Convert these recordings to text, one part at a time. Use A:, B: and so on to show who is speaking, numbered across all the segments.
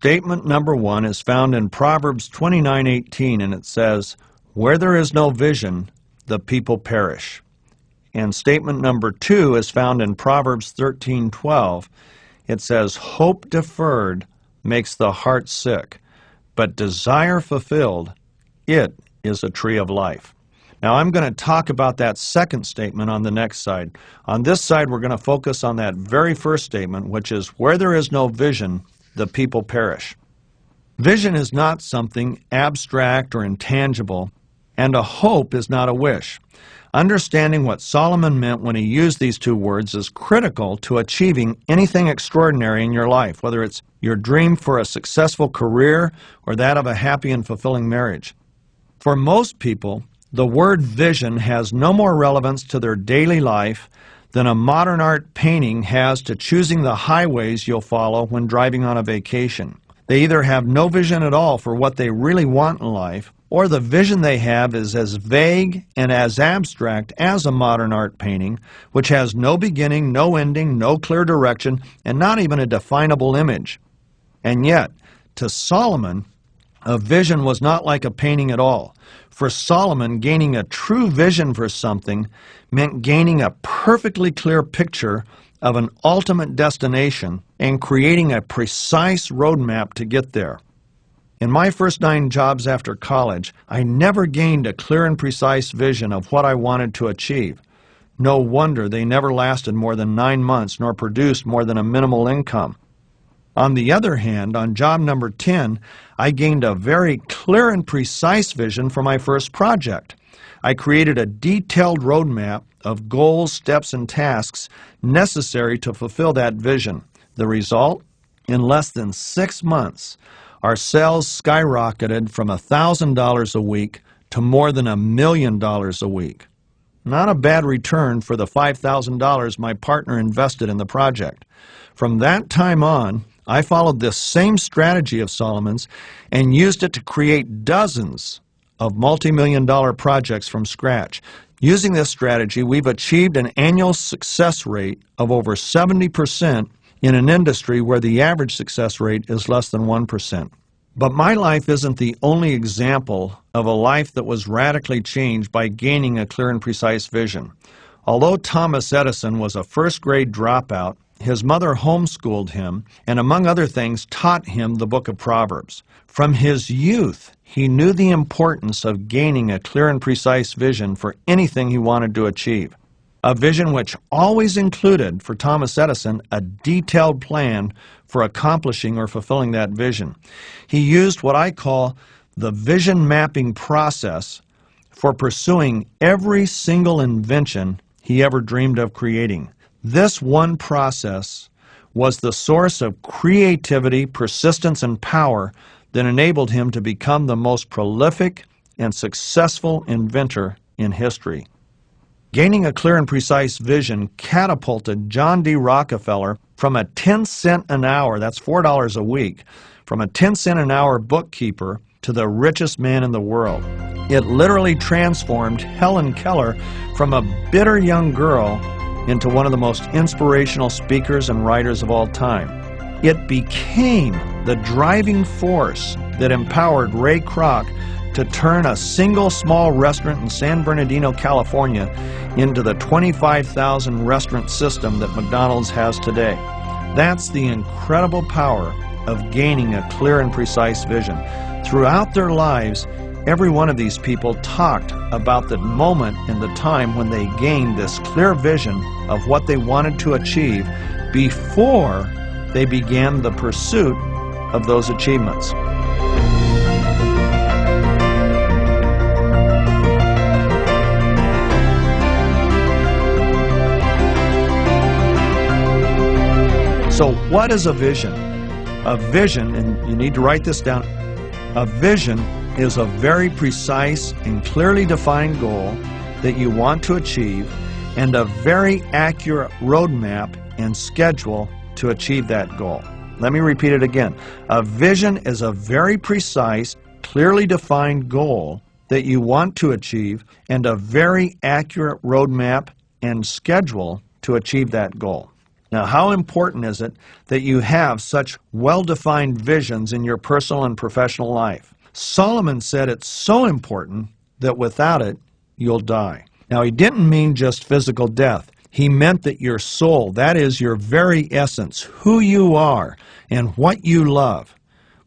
A: Statement number 1 is found in Proverbs 29:18, and it says, "Where there is no vision, the people perish." And statement number 2 is found in Proverbs 13:12. It says, "Hope deferred makes the heart sick, but desire fulfilled, it is a tree of life." Now I'm going to talk about that second statement on the next side. On this side, we're going to focus on that very first statement, which is, "Where there is no vision, the people perish." Vision is not something abstract or intangible, and a hope is not a wish. Understanding what Solomon meant when he used these two words is critical to achieving anything extraordinary in your life, whether it's your dream for a successful career or that of a happy and fulfilling marriage. For most people, the word vision has no more relevance to their daily life than a modern art painting has to choosing the highways you'll follow when driving on a vacation. They either have no vision at all for what they really want in life, or the vision they have is as vague and as abstract as a modern art painting, which has no beginning, no ending, no clear direction, and not even a definable image. And yet, to Solomon, a vision was not like a painting at all. For Solomon, gaining a true vision for something meant gaining a perfectly clear picture of an ultimate destination and creating a precise roadmap to get there. In my first 9 jobs after college, I never gained a clear and precise vision of what I wanted to achieve. No wonder they never lasted more than 9 months nor produced more than a minimal income. On the other hand, on job number 10, I gained a very clear and precise vision for my first project. I created a detailed roadmap of goals, steps, and tasks necessary to fulfill that vision. The result? In less than 6 months, our sales skyrocketed from $1,000 a week to more than $1 million a week. Not a bad return for the $5,000 my partner invested in the project. From that time on, I followed this same strategy of Solomon's and used it to create dozens of multi-million-dollar projects from scratch. Using this strategy, we've achieved an annual success rate of over 70% in an industry where the average success rate is less than 1%. But my life isn't the only example of a life that was radically changed by gaining a clear and precise vision. Although Thomas Edison was a first-grade dropout, his mother homeschooled him and, among other things, taught him the book of Proverbs. From his youth, he knew the importance of gaining a clear and precise vision for anything he wanted to achieve. A vision which always included, for Thomas Edison, a detailed plan for accomplishing or fulfilling that vision. He used what I call the vision mapping process for pursuing every single invention he ever dreamed of creating. This one process was the source of creativity, persistence, and power that enabled him to become the most prolific and successful inventor in history. Gaining a clear and precise vision catapulted John D. Rockefeller from a 10-cent an hour, that's $4 a week, from a 10-cent an hour bookkeeper to the richest man in the world. It literally transformed Helen Keller from a bitter young girl into one of the most inspirational speakers and writers of all time. It became the driving force that empowered Ray Kroc to turn a single small restaurant in San Bernardino, California, into the 25,000 restaurant system that McDonald's has today. That's the incredible power of gaining a clear and precise vision. Throughout their lives, every one of these people talked about the moment and the time when they gained this clear vision of what they wanted to achieve before they began the pursuit of those achievements. So what is a vision? A vision, and you need to write this down, a vision is a very precise and clearly defined goal that you want to achieve and a very accurate roadmap and schedule to achieve that goal. Let me repeat it again. A vision is a very precise, clearly defined goal that you want to achieve and a very accurate roadmap and schedule to achieve that goal. Now, how important is it that you have such well-defined visions in your personal and professional life? Solomon said it's so important that without it, you'll die. Now, he didn't mean just physical death. He meant that your soul, that is your very essence, who you are and what you love,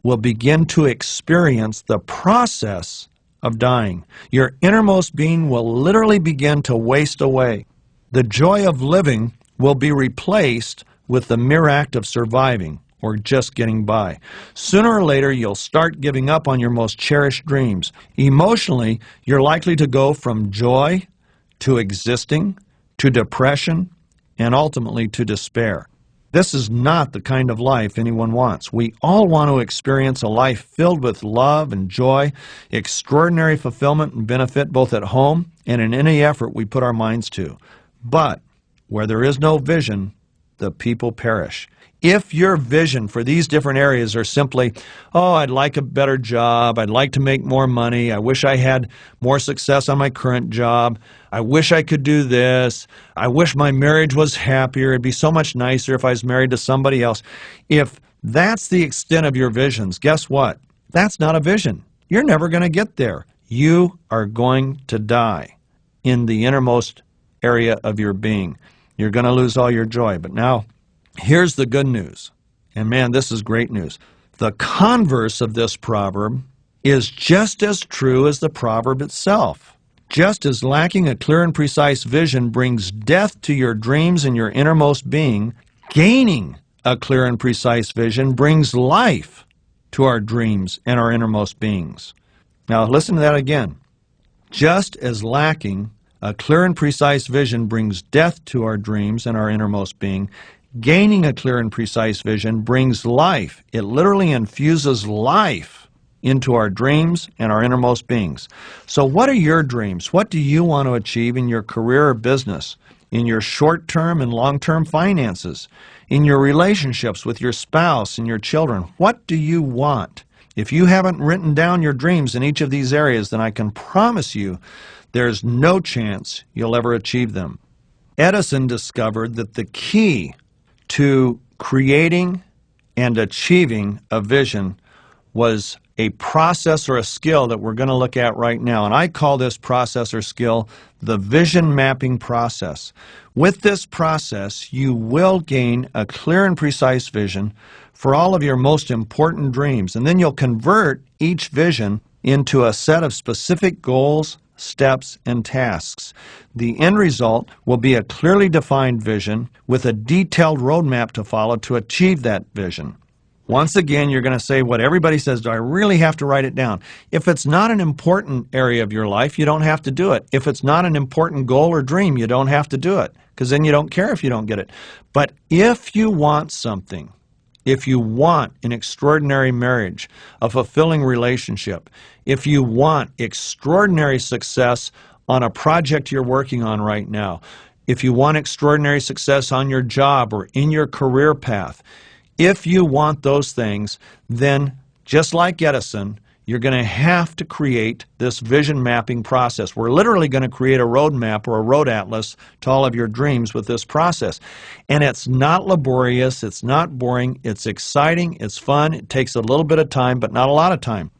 A: will begin to experience the process of dying. Your innermost being will literally begin to waste away. The joy of living will be replaced with the mere act of surviving or just getting by. Sooner or later, you'll start giving up on your most cherished dreams. Emotionally, you're likely to go from joy to existing, to depression, and ultimately to despair. This is not the kind of life anyone wants. We all want to experience a life filled with love and joy, extraordinary fulfillment and benefit both at home and in any effort we put our minds to. But where there is no vision, the people perish. If your vision for these different areas are simply, oh, I'd like a better job, I'd like to make more money, I wish I had more success on my current job, I wish I could do this, I wish my marriage was happier, it'd be so much nicer if I was married to somebody else. If that's the extent of your visions, guess what? That's not a vision. You're never going to get there. You are going to die in the innermost area of your being. You're going to lose all your joy. But now, here's the good news. And man, this is great news. The converse of this proverb is just as true as the proverb itself. Just as lacking a clear and precise vision brings death to your dreams and your innermost being, gaining a clear and precise vision brings life to our dreams and our innermost beings. Now, listen to that again. Just as lacking a clear and precise vision brings death to our dreams and our innermost being, gaining a clear and precise vision brings life. It literally infuses life into our dreams and our innermost beings. So what are your dreams? What do you want to achieve in your career or business, in your short-term and long-term finances, in your relationships with your spouse and your children? What do you want? If you haven't written down your dreams in each of these areas, then I can promise you there's no chance you'll ever achieve them. Edison discovered that the key to creating and achieving a vision was a process or a skill that we're going to look at right now. And I call this process or skill the vision mapping process. With this process, you will gain a clear and precise vision for all of your most important dreams. And then you'll convert each vision into a set of specific goals, steps, and tasks. The end result will be a clearly defined vision with a detailed roadmap to follow to achieve that vision. Once again, you're going to say what everybody says, do I really have to write it down? If it's not an important area of your life, you don't have to do it. If it's not an important goal or dream, you don't have to do it, because then you don't care if you don't get it. But if you want something, if you want an extraordinary marriage, a fulfilling relationship, if you want extraordinary success on a project you're working on right now, if you want extraordinary success on your job or in your career path, if you want those things, then just like Edison, you're going to have to create this vision mapping process. We're literally going to create a roadmap or a road atlas to all of your dreams with this process. And it's not laborious, it's not boring, it's exciting, it's fun, it takes a little bit of time, but not a lot of time.